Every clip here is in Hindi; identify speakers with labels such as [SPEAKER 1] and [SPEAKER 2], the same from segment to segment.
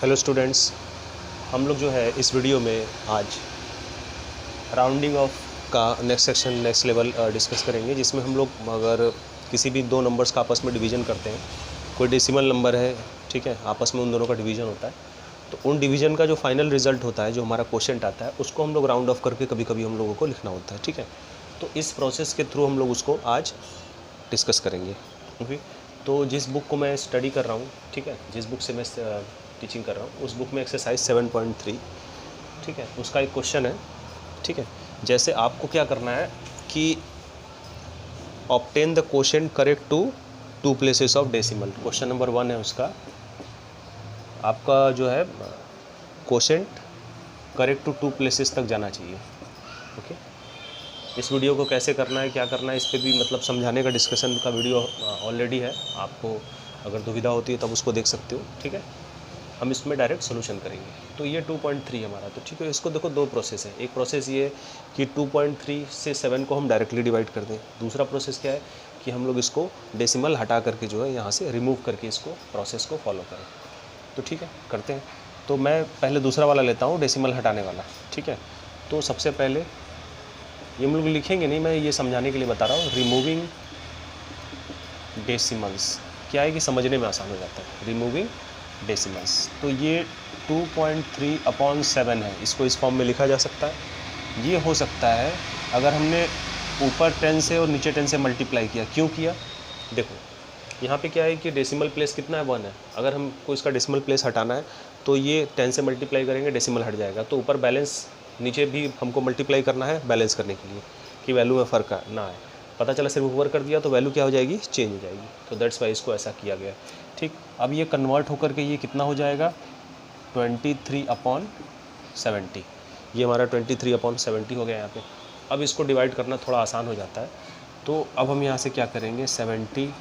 [SPEAKER 1] हेलो स्टूडेंट्स, हम लोग जो है इस वीडियो में आज राउंडिंग ऑफ का next section next level discuss करेंगे, जिसमें हम लोग अगर किसी भी दो नंबर्स का आपस में डिवीज़न करते हैं, कोई डेसिमल नंबर है, ठीक है, आपस में उन दोनों का डिवीज़न होता है, तो उन डिवीज़न का जो फाइनल रिजल्ट होता है, जो हमारा क्वोशिएंट आता है, उसको हम लोग राउंड ऑफ करके कभी कभी हम लोगों को लिखना होता है, ठीक है। तो इस प्रोसेस के थ्रू हम लोग उसको आज डिस्कस करेंगे। ओके, तो जिस बुक को मैं स्टडी कर रहा हूँ, ठीक है, जिस बुक से मैं टीचिंग कर रहा हूँ, उस बुक में एक्सरसाइज 7.3, ठीक है, उसका एक क्वेश्चन है, ठीक है। जैसे आपको क्या करना है कि obtain the quotient correct to two places of decimal. Question number 1 है उसका, आपका जो है quotient correct to two places तक जाना चाहिए। ओके, इस वीडियो को कैसे करना है, क्या करना है, इस पर भी मतलब समझाने का डिस्कशन का वीडियो ऑलरेडी है। आपको अगर दुविधा होती है तब उसको देख सकते हो, ठीक है। हम इसमें डायरेक्ट सोल्यूशन करेंगे। तो ये 2.3 हमारा, तो ठीक है, इसको देखो दो प्रोसेस है। एक प्रोसेस ये कि 2.3 से 7 को हम डायरेक्टली डिवाइड कर दें। दूसरा प्रोसेस क्या है कि हम लोग इसको डेसिमल हटा करके जो है यहाँ से रिमूव करके इसको प्रोसेस को फॉलो करें। तो ठीक है, करते हैं। तो मैं पहले दूसरा वाला लेता हूँ, डेसिमल हटाने वाला, ठीक है। तो सबसे पहले ये हम लोग लिखेंगे नहीं, मैं ये समझाने के लिए बता रहा हूँ। रिमूविंग डेसिमल्स क्या है कि समझने में आसान हो जाता है। रिमूविंग डेसिमल्स, तो ये 2.3/7 है, इसको इस फॉर्म में लिखा जा सकता है। ये हो सकता है अगर हमने ऊपर 10 से और नीचे 10 से मल्टीप्लाई किया। क्यों किया? देखो यहाँ पे क्या है कि डेसिमल प्लेस कितना है, 1 है। अगर हमको इसका डेसिमल प्लेस हटाना है तो ये 10 से मल्टीप्लाई करेंगे, डेसिमल हट जाएगा। तो ऊपर बैलेंस, नीचे भी हमको मल्टीप्लाई करना है बैलेंस करने के लिए कि वैल्यू में फ़र्क ना आए। पता चला सिर्फ ऊपर कर दिया तो वैल्यू क्या हो जाएगी, चेंज हो जाएगी। तो दैट्स वाई इसको ऐसा किया गया, ठीक। अब ये कन्वर्ट होकर के ये कितना हो जाएगा, 23/70। ये हमारा 23/70 हो गया यहाँ पे। अब इसको डिवाइड करना थोड़ा आसान हो जाता है। तो अब हम यहाँ से क्या करेंगे, 70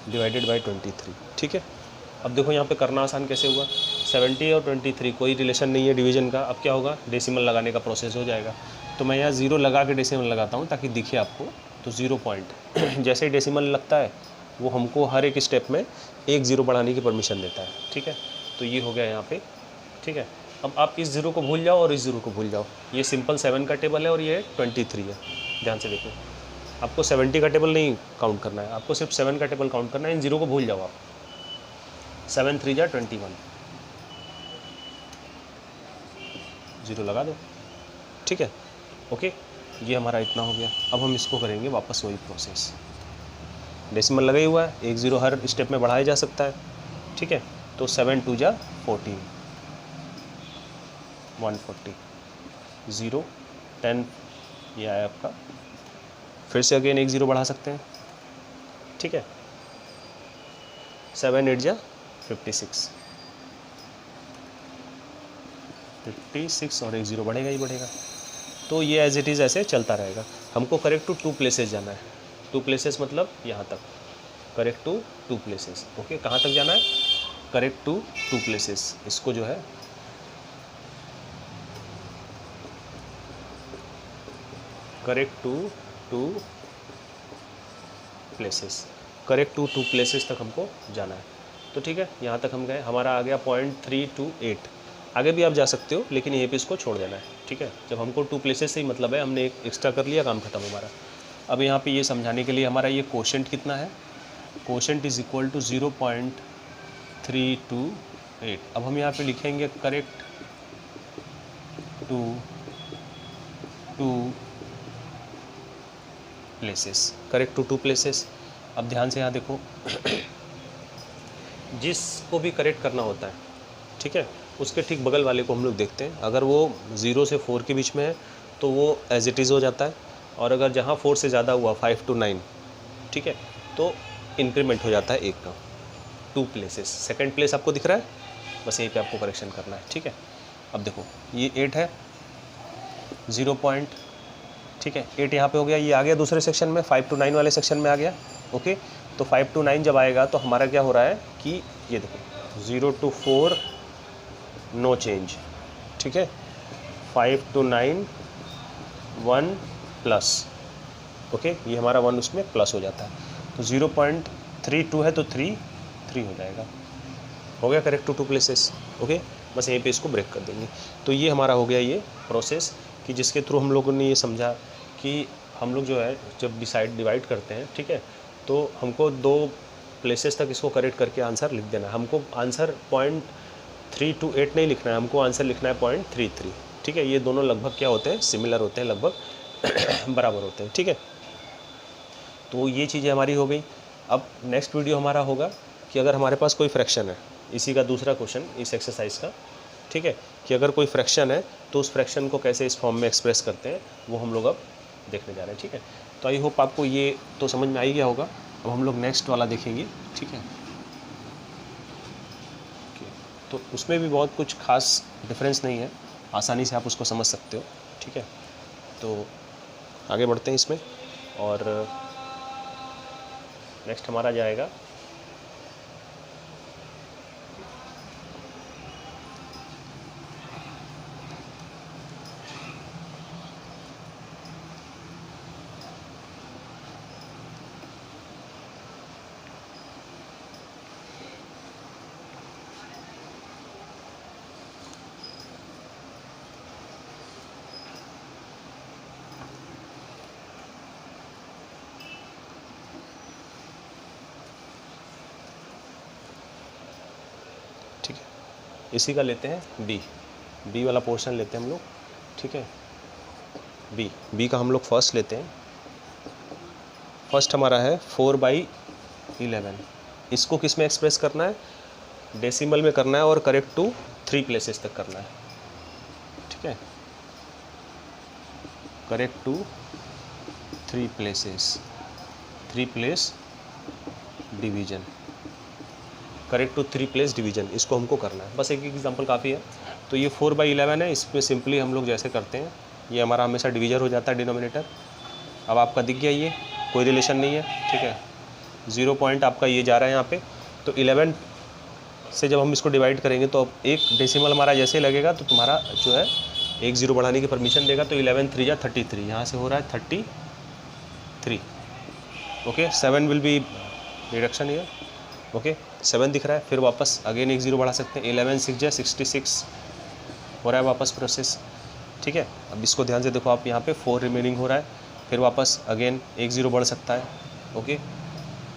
[SPEAKER 1] डिवाइडेड बाई 23, ठीक है। अब देखो यहाँ पे करना आसान कैसे हुआ, 70 और 23 कोई रिलेशन नहीं है डिवीज़न का। अब क्या होगा, डेसिमल लगाने का प्रोसेस हो जाएगा। तो मैं यहाँ 0 लगा के डेसिमल लगाता हूँ ताकि दिखे आपको। तो 0 पॉइंट जैसे ही डेसिमल लगता है वो हमको हर एक स्टेप में एक 0 बढ़ाने की परमिशन देता है, ठीक है। तो ये हो गया यहाँ पे, ठीक है। अब आप इस 0 को भूल जाओ और इस 0 को भूल जाओ। ये सिंपल 7 का टेबल है और ये 23 है। ध्यान से देखो, आपको 70 का टेबल नहीं काउंट करना है, आपको सिर्फ 7 का टेबल काउंट करना है। इन 0 को भूल जाओ आप। 7 3 जा 21, 0 लगा दो, ठीक है। ओके, ये हमारा इतना हो गया। अब हम इसको करेंगे वापस वही प्रोसेस। डेसिमल लगा ही हुआ है, एक 0 हर स्टेप में बढ़ाया जा सकता है, ठीक है। तो 7 2 जा 14, 140, 0 10, ये आया आपका। फिर से अगेन एक 0 बढ़ा सकते हैं, ठीक है। 7 8 जा 56, 56 और एक 0 बढ़ेगा ही बढ़ेगा। तो ये एज इट इज़ ऐसे चलता रहेगा। हमको करेक्ट टू टू प्लेसेस जाना है। टू प्लेसेस मतलब यहाँ तक, correct to two places. Okay, कहाँ तक जाना है, करेक्ट टू टू प्लेसेस। इसको जो है correct to two places, correct to two places तक हमको जाना है। तो ठीक है, यहाँ तक हम गए, हमारा आ गया 0.328। आगे भी आप जा सकते हो लेकिन यहीं पे इसको छोड़ देना है, ठीक है। जब हमको टू प्लेसेस से ही मतलब है, हमने एक एक्स्ट्रा कर लिया, काम खत्म हमारा। अब यहाँ पे ये समझाने के लिए हमारा ये क्वोशिएंट कितना है, क्वोशिएंट इज इक्वल टू 0.328। अब हम यहाँ पे लिखेंगे correct to two places, correct to two places. अब ध्यान से यहाँ देखो जिसको भी करेक्ट करना होता है, ठीक है, उसके ठीक बगल वाले को हम लोग देखते हैं। अगर वो 0 से 4 के बीच में है तो वो एज इट इज़ हो जाता है, और अगर जहाँ 4 से ज़्यादा हुआ 5 to 9, ठीक है, तो इंक्रीमेंट हो जाता है एक का। टू प्लेसेस, सेकंड प्लेस आपको दिख रहा है, बस यहीं पे आपको करेक्शन करना है, ठीक है। अब देखो ये 8 है, 0 पॉइंट, ठीक है, 8 यहाँ पे हो गया। ये आ गया दूसरे सेक्शन में, 5 to 9 वाले सेक्शन में आ गया। ओके, तो 5 to 9 जब आएगा तो हमारा क्या हो रहा है कि ये देखो 0 to 4 नो चेंज, ठीक है। 5 to 9 1 प्लस, ओके, ये हमारा 1 उसमें प्लस हो जाता है। तो 0.32 है तो 3 हो जाएगा। हो गया करेक्ट टू 2 प्लेसेस। ओके, बस यहीं पे इसको ब्रेक कर देंगे। तो ये हमारा हो गया ये प्रोसेस कि जिसके थ्रू हम लोगों ने ये समझा कि हम लोग जो है जब डिवाइड करते हैं, ठीक है, तो हमको 2 प्लेसेस तक इसको करेक्ट करके आंसर लिख देना है। हमको आंसर 0.328 नहीं लिखना है, हमको आंसर लिखना है 0.33। ठीक है, ये दोनों लगभग क्या होते हैं, सिमिलर होते हैं, लगभग बराबर होते हैं। ठीक है, तो ये चीज़ें हमारी हो गई। अब नेक्स्ट वीडियो हमारा होगा कि अगर हमारे पास कोई फ्रैक्शन है, इसी का दूसरा क्वेश्चन इस एक्सरसाइज का, ठीक है, कि अगर कोई फ्रैक्शन है तो उस फ्रैक्शन को कैसे इस फॉर्म में एक्सप्रेस करते हैं, वो हम लोग अब देखने जा रहे हैं। ठीक है, तो आई होप आपको ये तो समझ में आ ही गया होगा। अब हम लोग नेक्स्ट वाला देखेंगे। ठीक है, तो उसमें भी बहुत कुछ खास डिफरेंस नहीं है, आसानी से आप उसको समझ सकते हो। ठीक है, तो आगे बढ़ते हैं इसमें। और नेक्स्ट हमारा जाएगा इसी का लेते हैं बी वाला पोर्शन लेते हैं हम लोग। ठीक है, बी का हम लोग फर्स्ट लेते हैं। फर्स्ट हमारा है 4/11। इसको किस में एक्सप्रेस करना है, डेसिमल में करना है और करेक्ट टू 3 प्लेसेस तक करना है। ठीक है, correct to 3 places, 3 place division, correct to 3 place division, इसको हमको करना है। बस एक एग्जांपल काफ़ी है। तो ये 4/11 है, इसमें सिंपली हम लोग जैसे करते हैं, ये हमारा हमेशा डिवीजर हो जाता है डिनोमिनेटर। अब आपका दिख गया, ये कोई रिलेशन नहीं है। ठीक है, 0 पॉइंट आपका ये जा रहा है यहाँ पे। तो 11 से जब हम इसको डिवाइड करेंगे तो अब एक डेसिमल हमारा जैसे ही लगेगा तो तुम्हारा जो है एक 0 बढ़ाने की परमिशन देगा। तो 11 3 जा 33, यहाँ से हो रहा है 33। Okay, 7 will be reduction year. Okay, 7 दिख रहा है, फिर वापस अगेन एक 0 बढ़ा सकते हैं। 11 6 जा 66 हो रहा है वापस प्रोसेस। ठीक है, अब इसको ध्यान से देखो आप, यहाँ पे 4 रिमेनिंग हो रहा है, फिर वापस अगेन एक 0 बढ़ सकता है। ओके,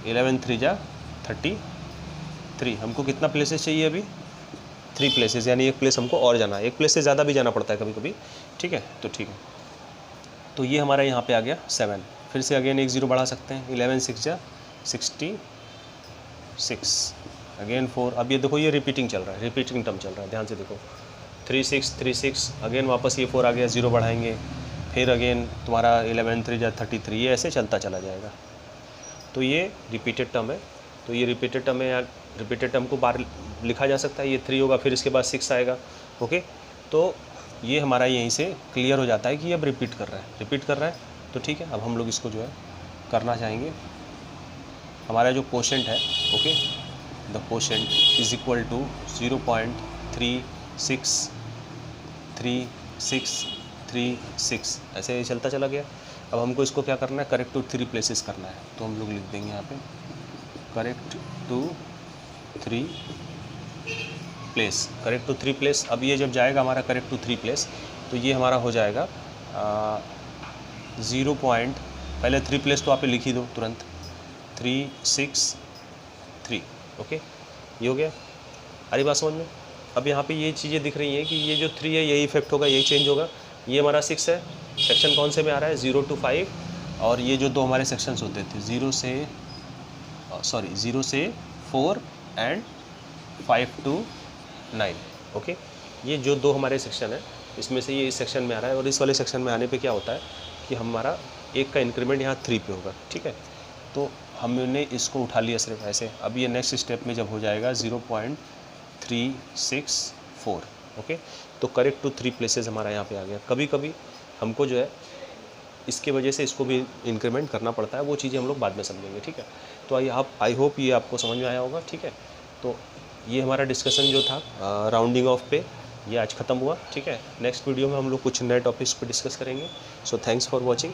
[SPEAKER 1] 11 3 जा 33। हमको कितना प्लेसेस चाहिए अभी, 3 प्लेसेस, यानी एक प्लेस हमको और जाना है। एक प्लेस से ज़्यादा भी जाना पड़ता है कभी कभी। ठीक है, तो ठीक है, तो ये हमारा यहाँ पे आ गया 7। फिर से अगेन एक 0 बढ़ा सकते हैं। 11 6 जा 66, अगेन 4। अब ये देखो, ये रिपीटिंग चल रहा है, रिपीटिंग टर्म चल रहा है, ध्यान से देखो। 3 6 3 6, अगेन वापस ये 4 आ गया, 0 बढ़ाएंगे, फिर अगेन तुम्हारा 11 3 जा 33, ये ऐसे चलता चला जाएगा। तो ये रिपीटेड टर्म है। तो ये रिपीटेड टर्म है, या रिपीटेड टर्म को बाहर लिखा जा सकता है। ये 3 होगा, फिर इसके बाद 6 आएगा। ओके, तो ये हमारा यहीं से क्लियर हो जाता है कि अब रिपीट कर रहा है। तो ठीक है, अब हम लोग इसको जो है करना चाहेंगे। हमारा जो कोशेंट है, okay, the quotient is equal to 0.363636, ऐसे ही चलता चला गया। अब हमको इसको क्या करना है, करेक्ट टू 3 प्लेसेस करना है। तो हम लोग लिख देंगे यहाँ पे correct to 3 place, correct to 3 place. अब ये जब जाएगा हमारा करेक्ट टू 3 प्लेस, तो ये हमारा हो जाएगा 0. पहले 3 प्लेस तो आप लिख ही दो तुरंत, 3 6 3। ओके, ये हो गया। अरे बात समझ में। अब यहाँ पे ये चीज़ें दिख रही हैं कि ये जो 3 है यही इफेक्ट होगा, यही चेंज होगा। ये हमारा 6 है, सेक्शन कौन से में आ रहा है, 0 to 5। और ये जो 2 हमारे सेक्शंस होते थे, 0 से 4 एंड 5 to 9। ओके, ये जो 2 हमारे सेक्शन है, इसमें से ये इस सेक्शन में आ रहा है। और इस वाले सेक्शन में आने पे क्या होता है कि हमारा एक का इंक्रीमेंट यहाँ 3 पे होगा। ठीक है, तो हमने इसको उठा लिया सिर्फ ऐसे। अब ये नेक्स्ट स्टेप में जब हो जाएगा 0.364। ओके, तो करेक्ट टू 3 प्लेसेस हमारा यहाँ पे आ गया। कभी कभी हमको जो है इसके वजह से इसको भी इंक्रीमेंट करना पड़ता है, वो चीज़ें हम लोग बाद में समझेंगे। ठीक है, तो आई होप ये आपको समझ में आया होगा। ठीक है, तो ये हमारा डिस्कशन जो था राउंडिंग ऑफ पे, ये आज ख़त्म हुआ। ठीक है, नेक्स्ट वीडियो में हम लोग कुछ नए टॉपिक्स पे डिस्कस करेंगे। So thanks for watching.